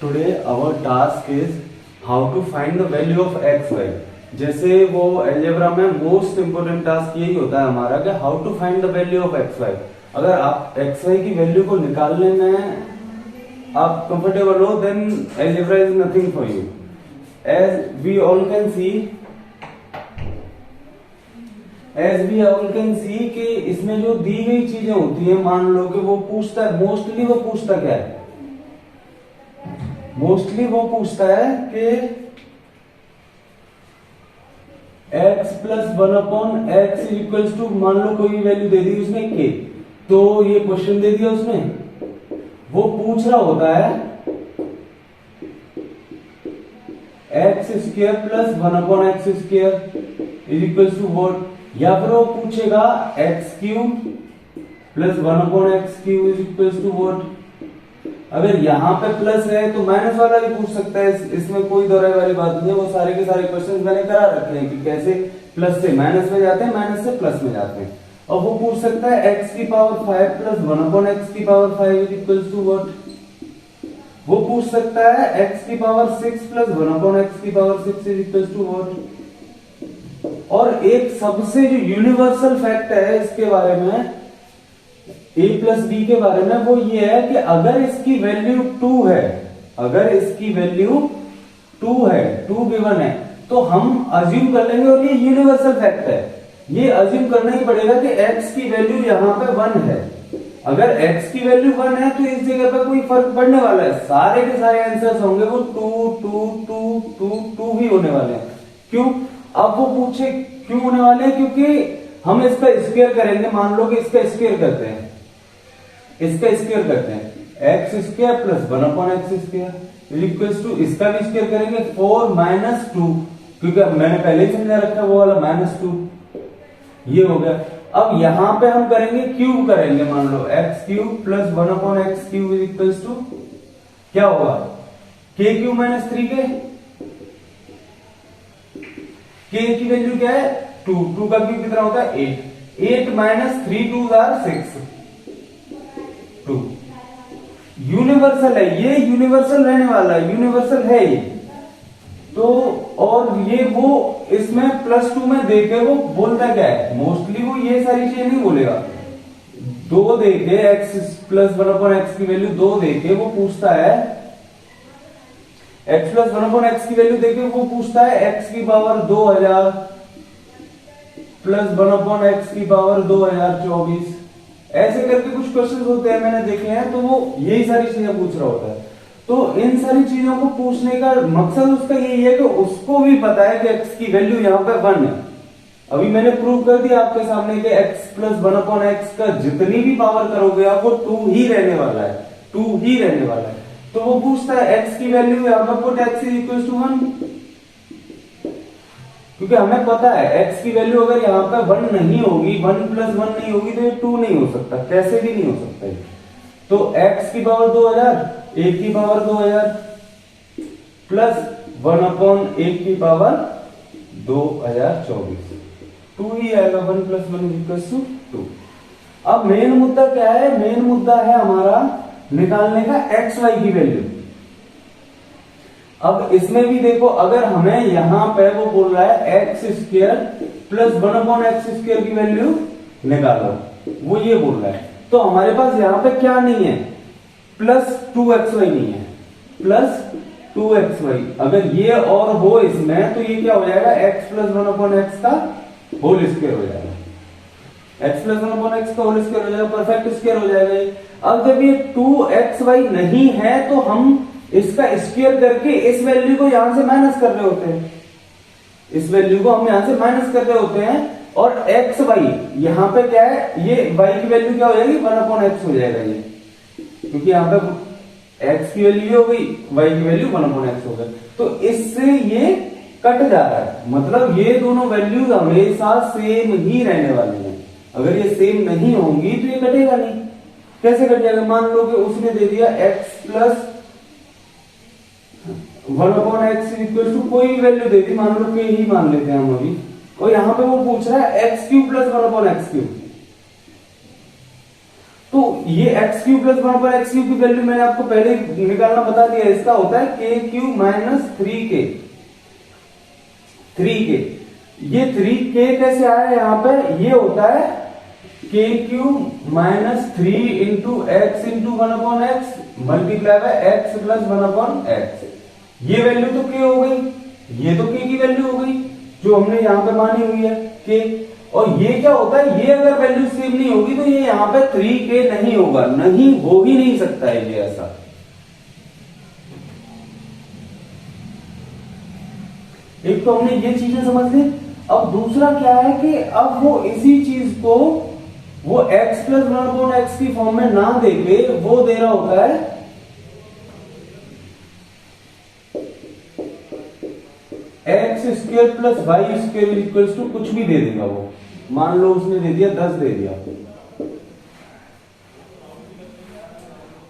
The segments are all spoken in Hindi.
Today our task is how to find the value of x y. जैसे वो एल्जेब्रा में मोस्ट इम्पोर्टेंट टास्क यही होता है हमारा कि how to find the value of X Y. अगर आप एक्स वाई की वैल्यू को निकालने में आप कंफर्टेबल हो then algebra is nothing for you. As we all can see कि इसमें जो दी गई चीजें होती है, मान लो कि वो पूछता है मोस्टली क्या है, मोस्टली वो पूछता है कि x plus 1 x equals to, मान लो कोई भी वैल्यू दे दी उसने k, तो ये क्वेश्चन दे दिया उसने, वो पूछ रहा होता है x square plus 1 x square is equals to what, या फिर वो पूछेगा x cube plus 1 x cube is equals to what. अगर यहाँ पे प्लस है तो माइनस वाला भी पूछ सकता है, इसमें कोई दोहराई वाली बात नहीं है. वो सारे के सारे क्वेश्चन मैंने करा रखे हैं कि कैसे प्लस से माइनस में जाते हैं, माइनस से प्लस में जाते हैं. और वो पूछ सकता है x की पावर 5 प्लस 1 x की power 5 is equals to what. वो पूछ सकता है x की पावर 6 प्लस 1 x की power 6 is equals to what. और एक सबसे जो यूनिवर्सल फैक्ट है इसके बारे में, a प्लस बी के बारे में, वो ये है कि अगर इसकी वैल्यू 2 है, अगर इसकी वैल्यू 2 है, 2 गिवन है, तो हम अज्यूम कर लेंगे, और ये यूनिवर्सल फैक्ट है, ये अज्यूम करना ही पड़ेगा कि x की वैल्यू यहां पे 1 है. अगर x की वैल्यू 1 है तो इस जगह पे कोई फर्क पड़ने वाला है, सारे के सारे आंसर्स होंगे वो 2 2 2 2 2 ही होने वाले हैं. क्यों? अब वो पूछे क्यों होने वाले हैं, क्योंकि हम इसका स्क्वायर करेंगे. मान लो कि इसका स्क्वायर करते हैं, इसका स्क्वायर करते हैं X square plus 1 X square equals to, इसका भी स्क्वायर करेंगे 4 माइनस 2, क्योंकि मैंने पहले ही समझा रखा वो वाला -2, ये हो गया. अब यहां पे हम करेंगे क्यूब करेंगे, मान लो x cube plus 1 x cube equals to क्या होगा, k cube minus 3k. k की वैल्यू क्या है 2, 2 का क्यूब कितना होता है 8, 8 माइनस 3 2 आर 6, 2. यूनिवर्सल है ये, यूनिवर्सल रहने वाला है, यूनिवर्सल है ये. तो और ये वो इसमें +2 में देके वो बोलता क्या है, मोस्टली वो ये सारी चीजें नहीं बोलेगा. 2 देके x प्लस 1 x की वैल्यू 2 देके वो पूछता है, x प्लस 1 x की वैल्यू देके वो पूछता है x की पावर 2000 प्लस 1 x की पावर 2024. ऐसे करके कुछ क्वेश्चंस होते हैं, मैंने देखे हैं, तो वो यही सारी चीजें पूछ रहा होता है. तो इन सारी चीजों को पूछने का मकसद उसका यही है कि उसको भी पता है कि x की वैल्यू यहाँ पे 1 है. अभी मैंने प्रूव कर दिया आपके सामने कि x प्लस 1 x का जितनी भी पावर करोगे आप वो 2 ही रहने वाला है, 2 ही रहने वाला है. तो वो पूछता है x की वैल्यू यहाँ पर put x is equal to 1, क्योंकि हमें पता है x की वैल्यू अगर यहाँ पे 1 नहीं होगी, 1 प्लस 1 नहीं होगी, तो ये 2 नहीं हो सकता, कैसे भी नहीं हो सकता है. तो x की पावर 2000, 1 की पावर 2000 प्लस 1/1 की पावर 2024, 2 ही आएगा. 1 प्लस 1 इक्वल्स टू 2. अब मेन मुद्दा क्या है, मेन मुद्दा है हमारा निकालने का एक्स वाई की वैल्यू. अब इसमें भी देखो, अगर हमें यहां पे वो बोल रहा है X square plus 1 X square की वैल्यू निकालो, वो ये बोल रहा है, तो हमारे पास यहां पे क्या नहीं है, प्लस 2xy नहीं है, प्लस 2xy. अगर ये और हो इसमें तो ये क्या हो जाएगा, x प्लस 1 x का होल स्क्वायर हो जाएगा, x प्लस 1 x का होल स्क्वायर हो जाएगा, परफेक्ट स्क्वायर हो जाएगा. अब जब ये 2xy नहीं है तो हम इसका स्क्वायर करके इस वैल्यू को यहां से माइनस कर रहे होते हैं, इस वैल्यू को हम यहां से माइनस कर रहे होते हैं. और एक्स वाई यहां पे क्या है, ये y की वैल्यू क्या हो जाएगी 1/x हो जाएगा ये, क्योंकि यहां पे x की वैल्यू हो गई, y की वैल्यू 1/x हो गई. तो इससे ये कट जा रहा है, मतलब ये दोनों वैल्यूज हमेशा सेम ही रहने वाली हैं. अगर ये सेम नहीं होंगी तो ये कटेगा नहीं. कैसे कट जाएगा, मान लो कि उसने दे दिया x plus 1/x equal to कोई भी वैल्यू दे दी, मान लो के ही मान लेते हैं हम अभी, और यहां पे वो पूछ रहा है x cube plus 1/x cube. तो ये एक्स क्यू प्लस 1 पर एक्स क्यू की वैल्यू मैंने आपको पहले निकालना बता दिया, इसका होता है के क्यू माइनस 3k। 3k, ये 3k कैसे आया यहाँ पे, ये होता है के Q minus 3 into x into 1/x multiply by x plus 1/x। ये वैल्यू तो k हो गई, ये तो k की वैल्यू हो गई जो हमने यहां पे मानी हुई है k। और ये क्या होता है, ये अगर वैल्यू सेम नहीं होगी तो ये यहां पे 3k नहीं होगा, नहीं हो ही नहीं सकता है ये ऐसा। एक तो हमने ये चीजें समझ ली। अब दूसरा क्या है कि अब वो इसी चीज को वो x प्लस 1/x की फॉर्म में ना देके वो दे रहा होता है X square plus Y square equals to कुछ भी दे देगा वो। मान लो उसने दे दिया 10 दे दिया,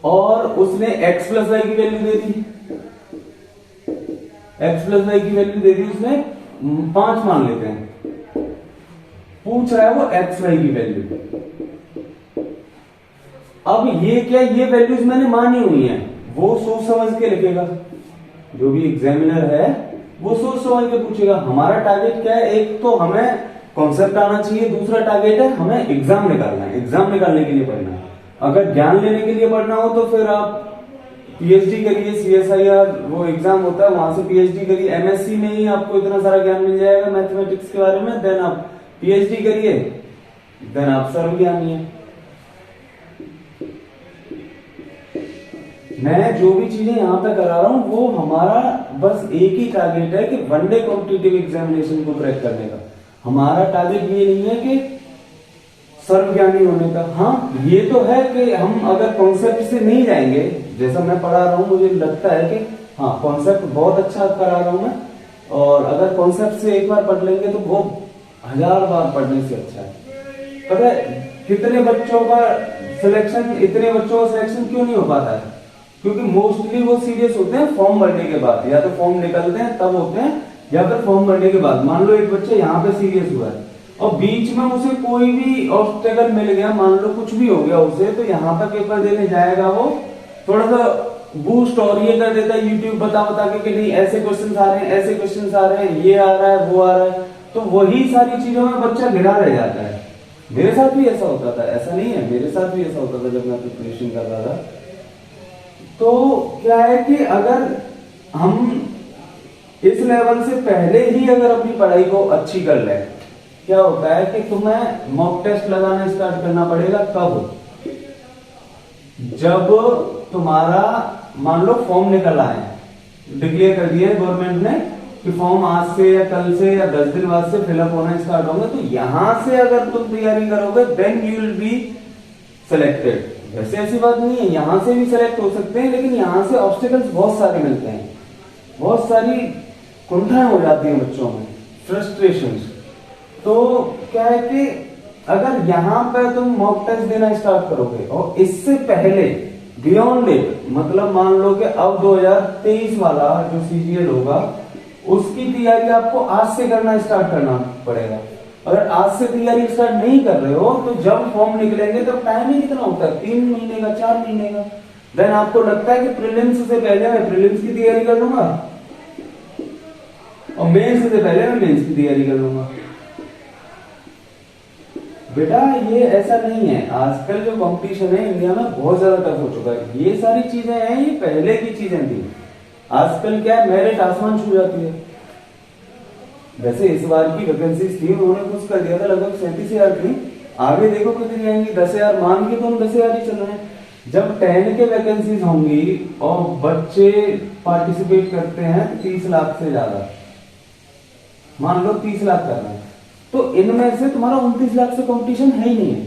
और उसने x प्लस वाई की वैल्यू दे दी, x प्लस वाई की वैल्यू दे दी उसने 5 मान लेते हैं, पूछ रहा है वो एक्स वाई की वैल्यू। अब ये क्या, ये वैल्यूज मैंने मानी हुई हैं, वो सोच समझ के लिखेगा, जो भी एग्जामिनर है वो सोच समझ के पूछेगा। हमारा टारगेट क्या है, एक तो हमें कॉन्सेप्ट आना चाहिए, दूसरा टारगेट है हमें एग्जाम निकालना है, एग्जाम निकालने के लिए पढ़ना है। अगर ज्ञान लेने के लिए पढ़ना हो तो फिर आप पीएचडी करिए, CSIR वो एग्जाम होता है, वहां से पीएचडी करिए। एमएससी में ही आपको इतना सारा ज्ञान मिल जाएगा मैथमेटिक्स के बारे में, देन आप पीएचडी करिए, देन आप सर्वज्ञानी है। मैं जो भी चीजें यहां पे करा रहा हूं वो हमारा बस एक ही टारगेट है कि वनडे कॉम्पिटिटिव एग्जामिनेशन को क्रैक करने का। हमारा टारगेट ये नहीं है कि सर्वज्ञानी होने का। हाँ ये तो है कि हम अगर कॉन्सेप्ट से नहीं जाएंगे, जैसा मैं पढ़ा रहा हूं मुझे लगता है कि हाँ कॉन्सेप्ट बहुत अच्छा करा रहा हूं मैं, और अगर कॉन्सेप्ट से एक बार पढ़ लेंगे तो वो 1000 बार पढ़ने से अच्छा है। पता है कितने बच्चों का सिलेक्शन, इतने बच्चों का सिलेक्शन क्यों नहीं हो पाता है, क्योंकि मोस्टली वो सीरियस होते हैं फॉर्म भरने के बाद, या तो फॉर्म निकलते हैं तब होते हैं, या फिर फॉर्म भरने के बाद। मान लो एक बच्चा यहाँ पे सीरियस हुआ है और बीच में उसे कोई भी ऑब्स्टेकल मिल गया, मान लो कुछ भी हो गया उसे, तो यहाँ पे पेपर देने जाएगा वो थोड़ा सा बूस्ट और ये कर देता है यूट्यूब बता बता के कि नहीं ऐसे क्वेश्चन आ रहे हैं, ऐसे क्वेश्चन आ रहे हैं, ये आ रहा है वो आ रहा है, तो वही सारी चीजों में बच्चा गिरा रह जाता है। मेरे साथ भी ऐसा होता था, ऐसा नहीं है, मेरे साथ भी ऐसा होता था जब मैं प्रिपरेशन कर रहा था। तो क्या है कि अगर हम इस लेवल से पहले ही अगर अपनी पढ़ाई को अच्छी कर ले, क्या होता है कि तुम्हें मॉक टेस्ट लगाना स्टार्ट करना पड़ेगा। कब? जब तुम्हारा मान लो फॉर्म निकल आए, डिक्लेयर कर दिया है गवर्नमेंट ने कि फॉर्म आज से या कल से या 10 दिन बाद से फिलअप होना स्टार्ट होंगे, तो यहां से अगर तुम तैयारी करोगे then you will be selected. वैसे ऐसी बात नहीं है, यहां से भी सिलेक्ट हो सकते हैं, लेकिन यहां से ऑब्स्टिकल्स बहुत सारे मिलते हैं, बहुत सारी कुंठाएं हो जाती हैं बच्चों में, फ्रस्ट्रेशंस। तो क्या है कि अगर यहां पर तुम मॉक टेस्ट देना स्टार्ट करोगे और इससे पहले बियॉन्ड इट, मतलब मान लो कि अब 2023 वाला जो सीजीएल होगा उसकी तैयारी आपको आज से करना स्टार्ट करना पड़ेगा। अगर आज से तैयारी स्टार्ट नहीं कर रहे हो तो जब फॉर्म निकलेंगे तो टाइम ही कितना होता है, 3 महीने का, 4 महीने का। देन आपको लगता है कि प्रीलिम्स से पहले मैं प्रीलिम्स की तैयारी कर लूंगा और मेंस से पहले मैं मेंस की तैयारी कर लूंगा। बेटा ये ऐसा नहीं है, आजकल जो कंपटीशन है इंडिया में बहुत ज्यादा टफ हो चुका है। ये सारी चीजें हैं, ये पहले की चीजें थी। आजकल क्या है, मेरिट आसमान छू जाती है। वैसे इस बार की वैकेंसीज थी, उन्होंने कुछ कर दिया था, लगभग 37,000 थी। आगे देखो कितनी आएंगी, 10,000 मान के तो हम 10,000 ही चल रहे हैं। जब 10 के वैकेंसीज होंगी और बच्चे पार्टिसिपेट करते हैं 30 लाख से ज्यादा, मान लो 30 लाख कर रहे हैं, तो इनमें से तुम्हारा 29 लाख से कंपटीशन है ही नहीं है।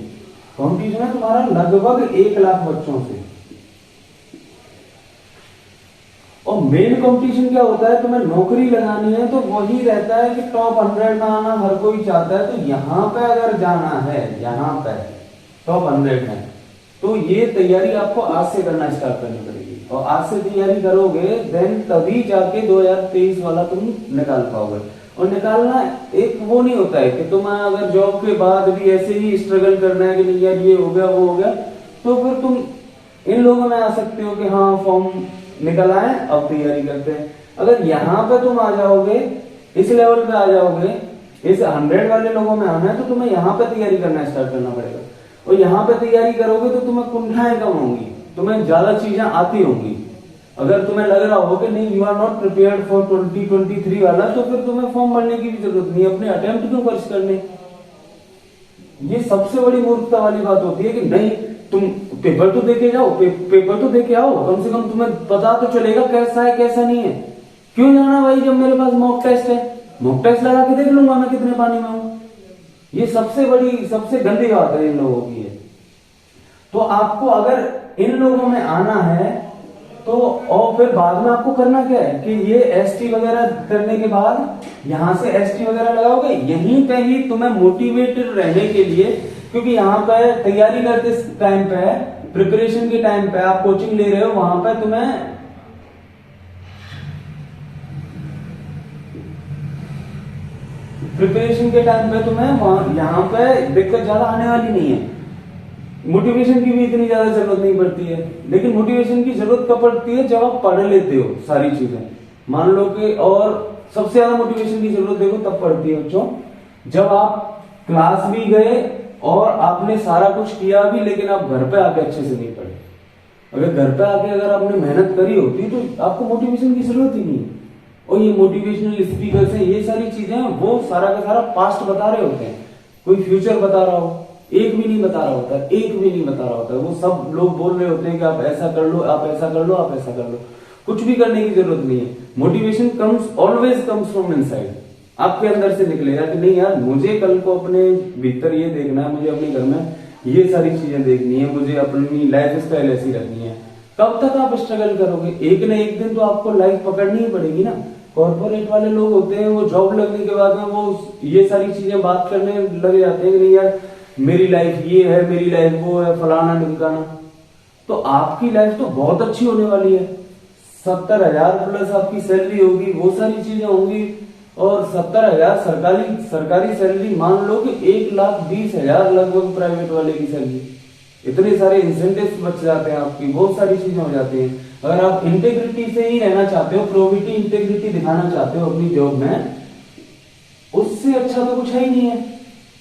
कंपटीशन है तुम्हारा लगभग 1 लाख बच्चों से। और मेन कंपटीशन क्या होता है, तुम्हें नौकरी लगानी है तो वही रहता है कि टॉप 100 में आना हर कोई चाहता है। तो यहां पे अगर जाना है, यहां पे टॉप 100 है, तो ये तैयारी आपको आज से करना स्टार्ट करनी पड़ेगी। और आज से तैयारी करोगे देन तभी जाके 2023 वाला तुम निकाल पाओगे। और निकालना एक वो नहीं होता है कि तुम्हें अगर जॉब के बाद भी ऐसे ही स्ट्रगल करना है कि नहीं यार ये हो गया वो हो गया, तो फिर तुम इन लोगों में आ सकते हो कि हाँ फॉर्म निकल आए, अब तैयारी करते हैं। अगर यहाँ पे तुम आ जाओगे, इस लेवल पे आ जाओगे, इस 100 वाले लोगों में आना है, तो तुम्हें यहाँ पे तैयारी करना स्टार्ट करना पड़ेगा। और यहाँ पे तैयारी करोगे तो तुम्हें कुंठाएं कम होंगी, तुम्हें ज्यादा चीजें आती होंगी। अगर तुम्हें लग रहा हो कि नहीं you are not prepared for 2023 वाला, तो फिर तुम्हें फॉर्म भरने की भी जरूरत नहीं, अपने अटेम्प्ट क्यों खर्च करने। ये सबसे बड़ी मूर्खता वाली बात होती है कि नहीं तुम पेपर तो देके जाओ, पेपर तो देके आओ, कम से कम तुम्हें पता तो चलेगा कैसा है कैसा नहीं है। क्यों जाना भाई, जब मेरे पास मॉक टेस्ट है, मॉक टेस्ट लगा के देख लूंगा मैं कितने पानी में हूं। ये सबसे बड़ी सबसे गंदी बात है इन लोगों की है। तो आपको अगर इन लोगों में आना है तो, और फिर बाद में आपको करना क्या है कि ये एसटी वगैरह करने के बाद यहां से एसटी वगैरह लगाओगे, यहीं पे ही तुम्हें मोटिवेटेड रहने के लिए, क्योंकि यहाँ पे तैयारी करते टाइम पे, प्रिपरेशन के टाइम पे आप कोचिंग ले रहे हो, वहां पे तुम्हें प्रिपरेशन के टाइम पे तुम्हें वहां यहाँ पे दिक्कत ज्यादा आने वाली नहीं है। मोटिवेशन की भी इतनी ज्यादा जरूरत नहीं पड़ती है, लेकिन मोटिवेशन की जरूरत कब पड़ती है, जब आप पढ़ लेते हो सारी चीजें, मान लो कि, और सबसे ज्यादा मोटिवेशन की जरूरत देखो तब पड़ती है बच्चों, जब आप क्लास भी गए और आपने सारा कुछ किया भी, लेकिन आप घर पे आके अच्छे से नहीं पढ़े। अगर घर पे आके अगर आपने मेहनत करी होती तो आपको मोटिवेशन की जरूरत ही नहीं है। और ये मोटिवेशनल स्पीकर्स हैं, ये सारी चीजें वो सारा का सारा पास्ट बता रहे होते हैं, कोई फ्यूचर बता रहा हो एक भी नहीं बता रहा होता, एक भी नहीं बता रहा होता। वो सब लोग बोल रहे होते हैं कि आप ऐसा कर लो, आप ऐसा कर लो, आप ऐसा कर लो। कुछ भी करने की जरूरत नहीं है। Motivation comes always comes from inside, आपके अंदर से निकलेगा कि नहीं यार मुझे कल को अपने भीतर ये देखना है, मुझे अपने घर में ये सारी चीजें देखनी है, मुझे अपनी लाइफ स्टाइल ऐसी रखनी है। कब तक आप स्ट्रगल करोगे, एक न एक दिन तो आपको लाइफ पकड़नी ही पड़ेगी ना। कॉर्पोरेट वाले लोग होते हैं, वो जॉब लगने के बाद में वो ये सारी चीजें बात करने लग जाते हैं कि नहीं यार मेरी लाइफ ये है, मेरी लाइफ वो है, फलाना ढिमकाना। तो आपकी लाइफ तो बहुत अच्छी होने वाली है, 70,000 प्लस आपकी सैलरी होगी, वो सारी चीजें होंगी। और 70,000 सरकारी सैलरी, मान लो कि 1,20,000 लगभग प्राइवेट वाले की सैलरी। इतने सारे इंसेंटिव्स बच जाते हैं आपकी, बहुत सारी चीजें हो जाती हैं। अगर आप इंटेग्रिटी से ही रहना चाहते हो, प्रोबिटी इंटेग्रिटी दिखाना चाहते हो अपनी जॉब में, उससे अच्छा तो कुछ है ही नहीं है।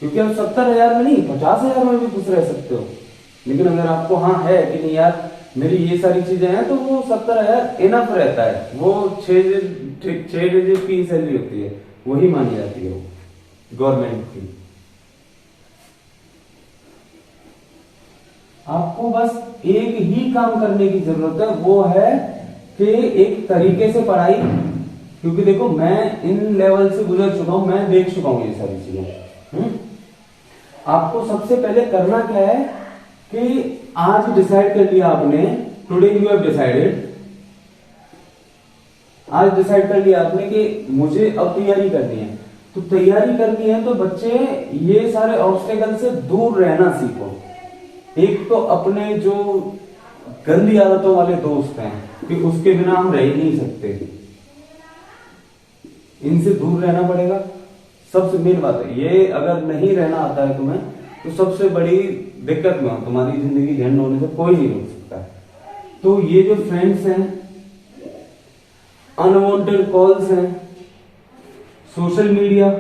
क्योंकि आप 70,000 में नहीं 50,000 में भी खुश रह सकते हो। लेकिन अगर आपको हाँ है कि नहीं यार मेरी ये सारी चीजें हैं, तो वो 70,000 इनफ रहता है। वो 6 डिजिट की सैलरी होती है, वही मानी जाती है गवर्नमेंट की। आपको बस एक ही काम करने की जरूरत है, वो है कि एक तरीके से पढ़ाई। क्योंकि देखो मैं इन लेवल से गुजर चुका हूं, मैं देख चुका हूं ये सारी चीजें। आपको सबसे पहले करना क्या है कि आज डिसाइड कर लिया आपने, टुडे यू हैव डिसाइडेड, आज डिसाइड कर लिया आपने कि मुझे अब तैयारी करनी है। तो तैयारी करनी है तो बच्चे ये सारे ऑब्स्टेकल से दूर रहना सीखो। एक तो अपने जो गंदी आदतों वाले दोस्त हैं कि उसके बिना हम रह ही नहीं सकते, इनसे दूर रहना पड़ेगा। सबसे मेन बात है ये, अगर नहीं रहना आता है तुम्हें तो सबसे बड़ी दिक्कत में हो, तुम्हारी जिंदगी झंड होने से कोई नहीं रोक सकता है। तो ये जो फ्रेंड्स हैं, अनवांटेड कॉल्स हैं, सोशल मीडिया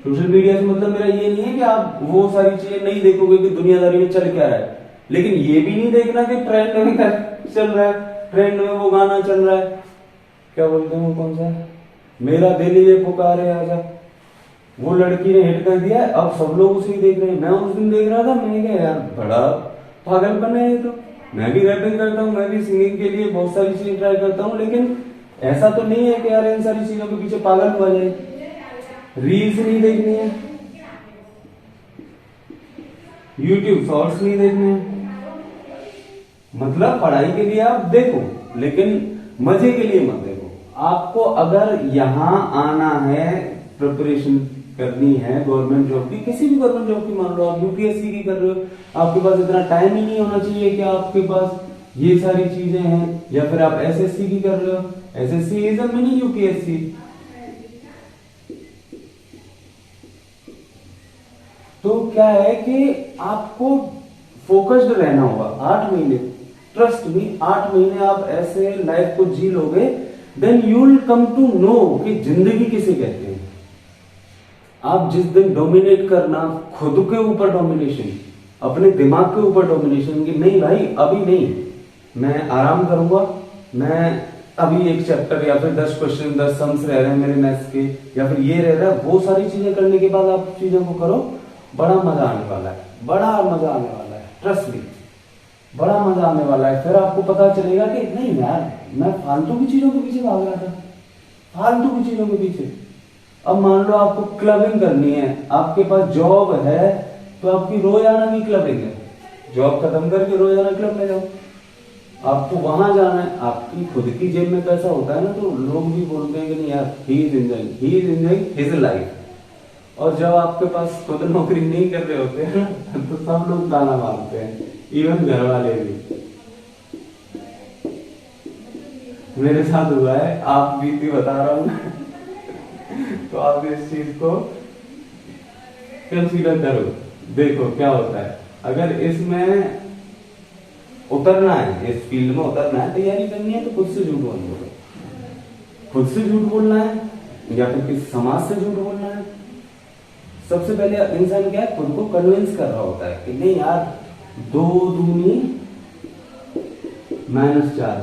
से मतलब मेरा ये नहीं है कि आप वो सारी चीजें नहीं देखोगे कि दुनियादारी में चल क्या रहा है, लेकिन ये भी नहीं देखना कि ट्रेंड में चल रहा है, ट्रेंड में वो गाना चल रहा है, क्या बोलते हैं वो कौन सा, मेरा दिल ये पुकारे आजा, वो लड़की ने हिट कर दिया, अब सब लोग उसे देख रहे हैं। मैं उस दिन देख रहा था, मैंने कहा यार बड़ा पागलपन है ये तो। मैं भी रैपिंग करता हूँ, मैं भी सिंगिंग के लिए बहुत सारी चीजें ट्राई करता हूँ, लेकिन ऐसा तो नहीं है कि यार इन सारी चीजों के पीछे पागल हुआ जाए। रील्स नहीं देखनी है, यूट्यूब शॉर्ट्स नहीं देखने हैं। मतलब पढ़ाई के लिए आप देखो, लेकिन मजे के लिए मत देखो। आपको अगर यहां आना है, प्रिपरेशन करनी है गवर्नमेंट जॉब की, किसी भी गवर्नमेंट जॉब की, मान लो आप यूपीएससी की कर रहे हो, आपके पास इतना टाइम ही नहीं होना चाहिए कि आपके पास ये सारी चीजें हैं। या फिर आप एसएससी की कर रहे हो, SSC is a mini UPSC. तो क्या है कि आपको फोकस्ड रहना होगा 8 महीने। ट्रस्ट मी, 8 महीने आप ऐसे लाइफ को जी लोगे, then you will come to know कि जिंदगी किसे कहते हैं। आप जिस दिन डोमिनेट करना, खुद के ऊपर डोमिनेशन, अपने दिमाग के ऊपर डोमिनेशन, कि नहीं भाई अभी नहीं, मैं आराम करूंगा, मैं अभी एक चैप्टर या फिर 10 क्वेश्चन 10 सम्स रह रहे हैं मेरे मैथ्स के, या फिर ये रह रहा है, वो सारी चीजें करने के बाद आप चीजों को करो, बड़ा मजा आने वाला है, बड़ा मजा आने वाला है, ट्रस्ट मी, बड़ा मजा आने वाला है। फिर आपको पता चलेगा कि नहीं यार, मैं फालतू की चीजों के पीछे भाग रहा था, फालतू की चीजों के पीछे। अब मान लो आपको क्लबिंग करनी है, आपके पास जॉब है, तो आपकी रोजाना की क्लबिंग है, जॉब खत्म करके रोजाना क्लब में जाओ, आपको वहां जाना है, आपकी खुद की जेब में पैसा होता है ना, तो लोग भी बोलते हैं कि नहीं यार, he is enjoying his life. और जब आपके पास खुद नौकरी नहीं कर रहे होते हैं तो सब लोग गाना मारते हैं, इवन घर वाले भी। मेरे साथ हुआ है, आप बीती बता रहा हूं तो आप इस चीज को कंसीडर करो, देखो क्या होता है। अगर इसमें उतरना है, इस फील्ड में उतरना है, तैयारी करनी है, तो खुद से झूठ बोलना है, खुद से झूठ बोलना है या फिर किसी समाज से झूठ बोलना है। सबसे पहले इंसान क्या है, खुद को कन्विंस कर रहा होता है कि नहीं यार 2 दूनी -4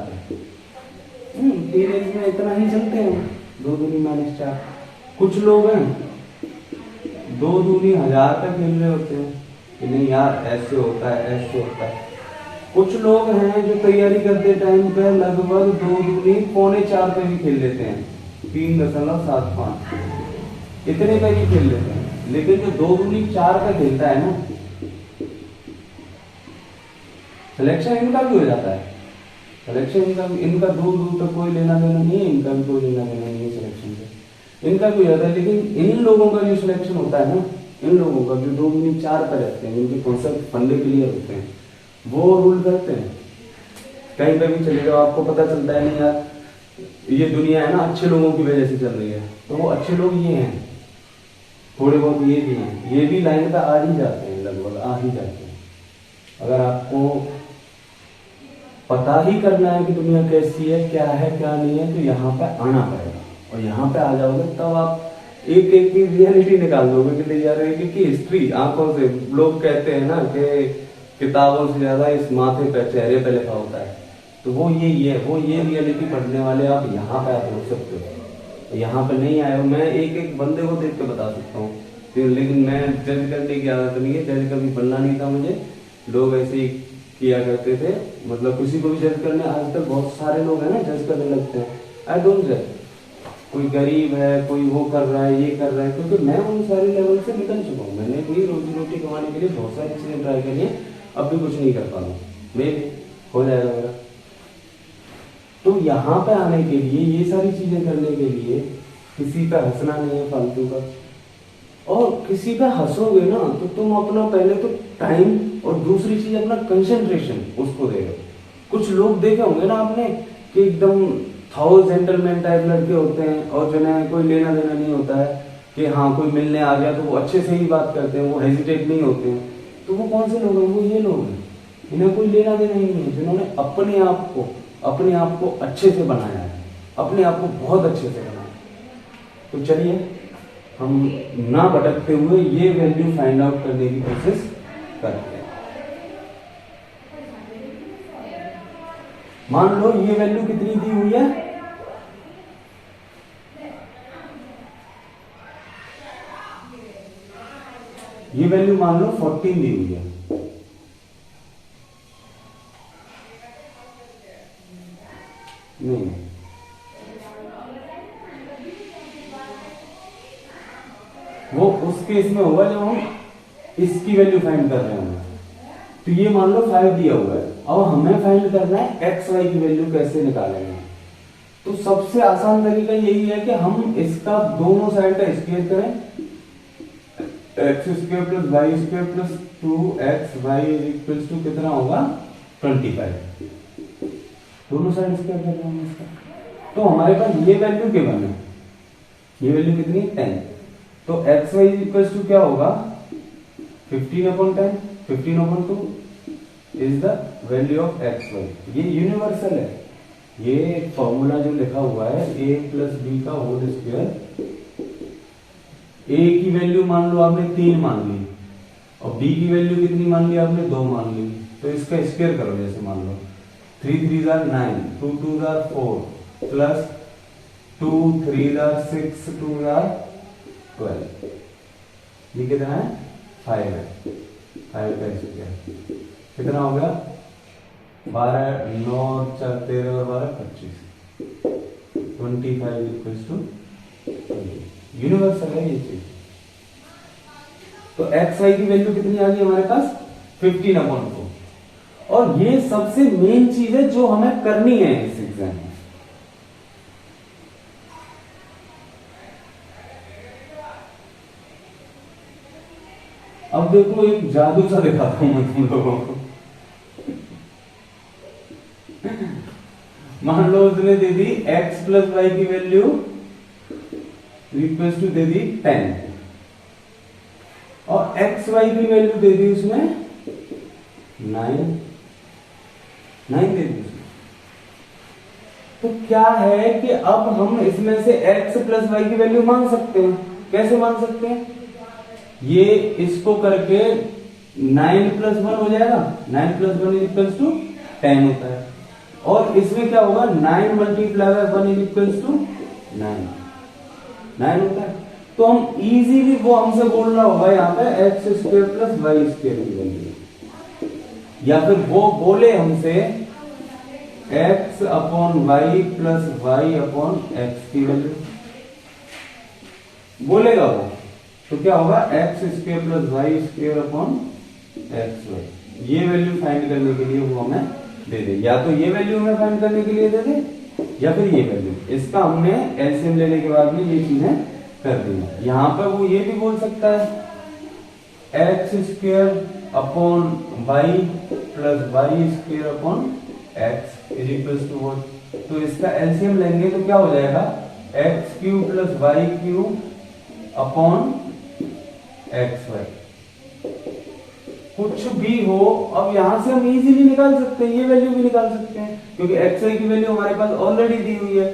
टीनेज में इतना ही चलते हैं, 2 दूनी -4। कुछ लोग हैं 2 दूनी 1000 तक खेल रहे होते हैं कि नहीं यार ऐसे होता है, ऐसे होता है। कुछ लोग हैं जो तैयारी करते टाइम पे लगभग 2 दूनी -4 पे भी खेल लेते हैं, 3.75 इतने पे भी खेल लेते हैं। लेकिन जो 2 दूनी 4 पे खेलता है ना, सिलेक्शन इनका भी हो जाता है, सिलेक्शन इनका दूर दूर तक कोई लेना देना नहीं है, इनका भी कोई लेना देना नहीं है सिलेक्शन से, इनका भी हो जाता है। लेकिन इन लोगों का जो सिलेक्शन होता है ना, इन लोगों का जो 2 दूनी 4 पे रहते हैं, जिनके कॉन्सेप्ट फंडे क्लियर होते हैं, वो रूल करते हैं। कहीं पे भी चले जाओ, आपको पता चलता है नहीं यार ये दुनिया है ना अच्छे लोगों की वजह से चल रही है, तो वो अच्छे लोग ये हैं, थोड़े बहुत ये भी हैं, ये भी लाइन पे आ ही जाते हैं, लगभग आ ही जाते हैं। अगर आपको पता ही करना है कि दुनिया कैसी है, क्या है क्या नहीं है, तो यहाँ पे आना पड़ेगा, और यहाँ पे आ जाओगे तब आप एक एक की रियलिटी निकाल दोगे कि यार एक की हिस्ट्री आंखों से। लोग कहते हैं ना कि किताबों से ज्यादा इस माथे पे चेहरे पे लिखा होता है, तो वो ये वो ये रियलिटी पढ़ने वाले आप यहाँ पे आप हो सकते हो, यहाँ पे नहीं आए हो। मैं एक एक बंदे को देख के बता सकता हूँ, लेकिन मैं जज करने की आदत नहीं है, जज कभी बनना नहीं था मुझे, लोग ऐसे ही किया करते थे, मतलब किसी को भी जज करने, आज तक बहुत सारे लोग हैं ना जज करने लगते हैं, आई डोंट जज। कोई गरीब है, कोई वो कर रहा है, ये कर रहा है, क्योंकि मैं उन सारे लेवल से निकल चुका हूँ, मैंने भी रोजी रोटी कमाने के लिए बहुत सारी चीजें ट्राई करी है, अब भी कुछ नहीं कर पा रहा हूँ, मे हो जाएगा मेरा। तो यहाँ पे आने के लिए, ये सारी चीजें करने के लिए किसी पे हंसना नहीं है फालतू का, और किसी पे हंसोगे ना तो तुम अपना पहले तो टाइम, और दूसरी चीज अपना कंसंट्रेशन उसको दे दो। कुछ लोग देखे होंगे ना आपने कि एकदम जेंटलमैन टाइप लड़के होते हैं, और जो है कोई लेना देना नहीं होता है कि हाँ कोई मिलने आ गया तो वो अच्छे से ही बात करते हैं, वो हेजिटेट नहीं होते हैं। तो वो कौन से लोग हैं? वो ये लोग हैं, इन्हें कोई लेना देना ही नहीं है, जिन्होंने अपने आप को अच्छे से बनाया है, अपने आप को बहुत अच्छे से बनाया। तो चलिए हम ना भटकते हुए ये वैल्यू फाइंड आउट करने की कोशिश करते हैं। मान लो ये वैल्यू कितनी दी हुई है, ये वैल्यू मान लो 14 दी हुई है, नहीं वो उस केस में होगा जब हम इसकी वैल्यू फाइंड कर रहे होंगे। तो ये मान लो 5 दिया हुआ है, अब हमें फाइंड करना है एक्स वाई की वैल्यू कैसे निकालेंगे। तो सबसे आसान तरीका यही है कि हम इसका दोनों साइड का स्क्वायर करें, x² + y² + 2xy = कितना होगा 25, दोनों साइड स्क्वायर कर रहे हैं इसका। तो हमारे पास ये वैल्यू गिवन है, ये वैल्यू कितनी है 10। तो xy = क्या होगा 15/10, 15/2 is the value of X Y. ये यूनिवर्सल है, ये फॉर्मूला जो लिखा हुआ है a प्लस बी का होल स्क्वायर। a की वैल्यू मान लो आपने 3 मान ली और b की वैल्यू कितनी मान ली आपने 2 मान ली, तो इसका स्क्वायर करो। जैसे मान लो 3 3 are 9, 2 2 are 4 plus 2 3 are 6, 2 are 12। ये कितना है 5 है, 5 का स्क्वायर कितना हो गया 12, 9 4 13 और 12 25, 25 इक्वल्स टू 20। यूनिवर्सल है ये चीज। तो एक्स वाई की वैल्यू कितनी आ गई हमारे पास 15/4। और ये सबसे मेन चीज है जो हमें करनी है इस एग्जाम में। अब देखो एक जादू सा दिखाता हूं मैं तुम लोगों को। मान लो उसने दे दी x प्लस वाई की वैल्यू इक्वल्स टू दे दी 10 और एक्स वाई की वैल्यू दे दी उसमें 9 दे दी उसमें। तो क्या है कि अब हम इसमें से x प्लस वाई की वैल्यू मान सकते हैं। कैसे मान सकते हैं? ये इसको करके 9 प्लस 1 हो जाएगा, 9 प्लस 1 इक्वल्स टू 10 होता है। और इसमें क्या होगा 9 मल्टीप्लाई बाय 1 इक्वल्स टू 9 होता है। तो हम इजीली वो हमसे बोलना होगा यहाँ पे X square plus Y square की वैल्यू, या फिर वो बोले हमसे X upon Y plus Y upon X की वैल्यू बोलेगा वो, तो क्या होगा X square plus Y square upon X Y. ये वैल्यू फाइंड करने के लिए वो हमें दे दे, या तो ये वैल्यू हमें फाइंड करने के लिए दे दे या फिर ये वैल्यू। इसका हमने एलसीएम लेने के बाद में ये चीजें कर दी। यहां पर वो ये भी बोल सकता है X square upon Y plus Y square upon X is equals to what. तो इसका एलसीएम लेंगे तो क्या हो जाएगा X cube plus Y cube upon X Y. कुछ भी हो, अब यहां से हम इजीली निकाल सकते हैं, ये वैल्यू भी निकाल सकते हैं क्योंकि एक्स वाई की वैल्यू हमारे पास ऑलरेडी दी हुई है।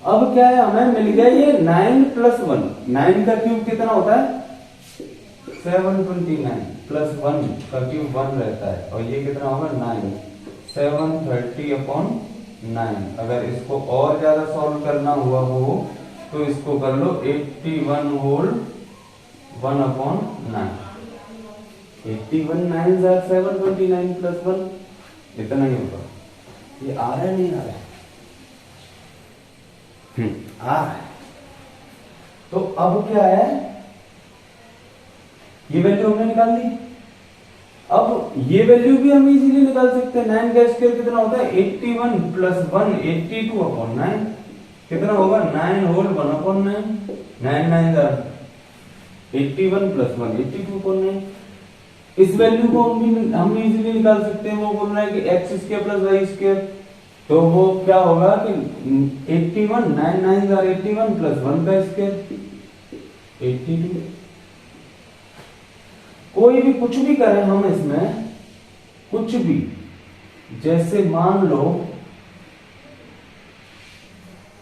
अब क्या है हमें मिल गया ये 9 प्लस 1, 9 का क्यूब कितना होता है 729 प्लस 1 का क्यूब 1 रहता है और ये कितना होगा 9, 730 अपॉन 9। अगर इसको और ज्यादा सॉल्व करना हुआ हो तो इसको कर लो 81 होल 1 अपॉन 9। 81 9 729 प्लस 1 इतना ही होगा। ये आ रहा है नहीं आ रहा है? आ रहा है। तो अब क्या है ये वैल्यू हमने निकाल दी। अब ये वैल्यू भी हम इजीली निकाल सकते हैं। 9 का स्क्वायर कितना होता है 81 प्लस 1 82 अपॉन 9 कितना होगा 9 होल 1 अपॉन 9। 9 9 81 plus 1 82 upon 9। इस वैल्यू को हम इजीली निकाल सकते हैं। वो बोल रहा है कि X square plus Y square, तो वो क्या होगा कि 81 9 9 81 प्लस 1 का स्क्वायर 82। कोई भी कुछ भी करें हम इसमें कुछ भी, जैसे मान लो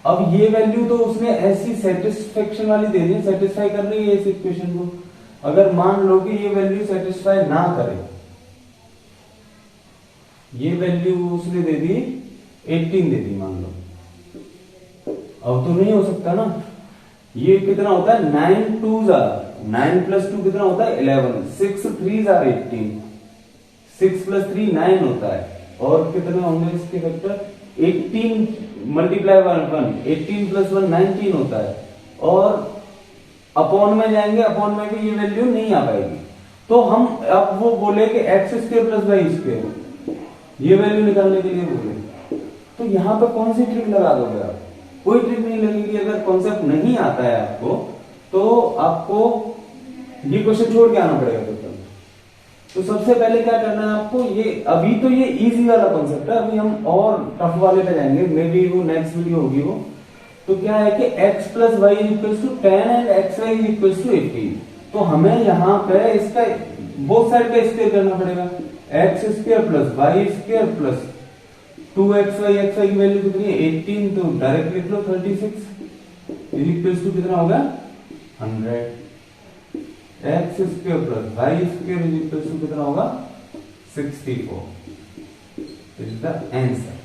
अब ये वैल्यू तो उसने ऐसी सेटिस्फेक्शन वाली दे दी, सेटिस्फाई कर रही है इस इक्वेशन को। अगर मान लो कि ये वैल्यू सेटिस्फाई ना करे, ये वैल्यू उसने दे दी 18 दे दी मान लो, अब तो नहीं हो सकता ना। ये कितना होता है 9 2 9 प्लस 2 कितना होता है 11, 6 3 18, 6 प्लस 3 9 होता है। और कितने होंगे इसके फैक्टर 18 मल्टीप्लाई 1 18 प्लस 1 19 होता है। और अपॉन में जाएंगे, अपॉन में भी ये वैल्यू नहीं आ पाएगी। तो हम अब वो बोले कि X square plus Y square ये वैल्यू निकालने के लिए बोले, तो यहां पर कौन सी ट्रिक लगा दोगे आप? कोई ट्रिक नहीं लगेगी। अगर कॉन्सेप्ट नहीं आता है आपको तो आपको ये क्वेश्चन छोड़ के आना पड़ेगा पेपर में। तो सबसे पहले क्या करना है आपको, ये अभी तो ये इजी वाला कॉन्सेप्ट है, अभी हम और टफ वाले पे जाएंगे, मे बी वो नेक्स्ट वीडियो होगी वो। तो क्या है कि x plus Y equals to 10 and X Y equals to 18। तो हमें यहाँ पे इसका बोथ साइड का स्क्वायर करना पड़ेगा। X square plus Y square plus 2xy, xy की वैल्यू कितनी है 18, तो डायरेक्ट लिख लो 36 इज इक्वल्स टू कितना होगा 100। X square plus Y square is equals to कितना होगा 64 इज द आंसर।